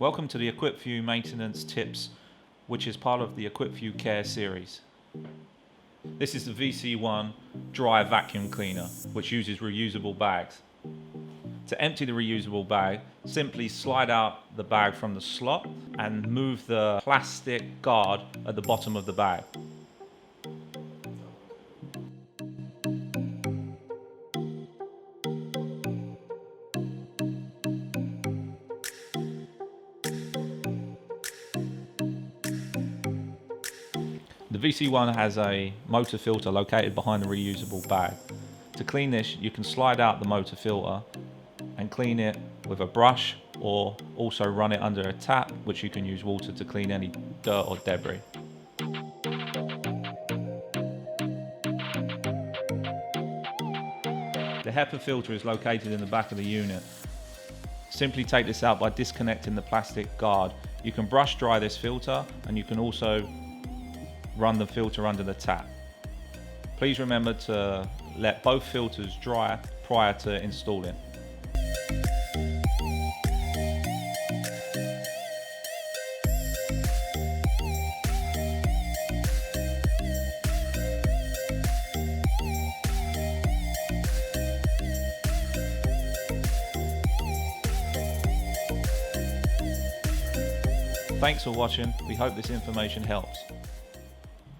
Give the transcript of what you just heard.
Welcome to the Equip4you maintenance tips, which is part of the Equip4you Care series. This is the VC1 dry vacuum cleaner, which uses reusable bags. To empty the reusable bag, simply slide out the bag from the slot and move the plastic guard at the bottom of the bag. The VC1 has a motor filter located behind the reusable bag. To clean this, you can slide out the motor filter and clean it with a brush, or also run it under a tap, which you can use water to clean any dirt or debris. The HEPA filter is located in the back of the unit. Simply take this out by disconnecting the plastic guard. You can brush dry this filter, and you can also run the filter under the tap. Please remember to let both filters dry prior to installing. Thanks for watching. We hope this information helps.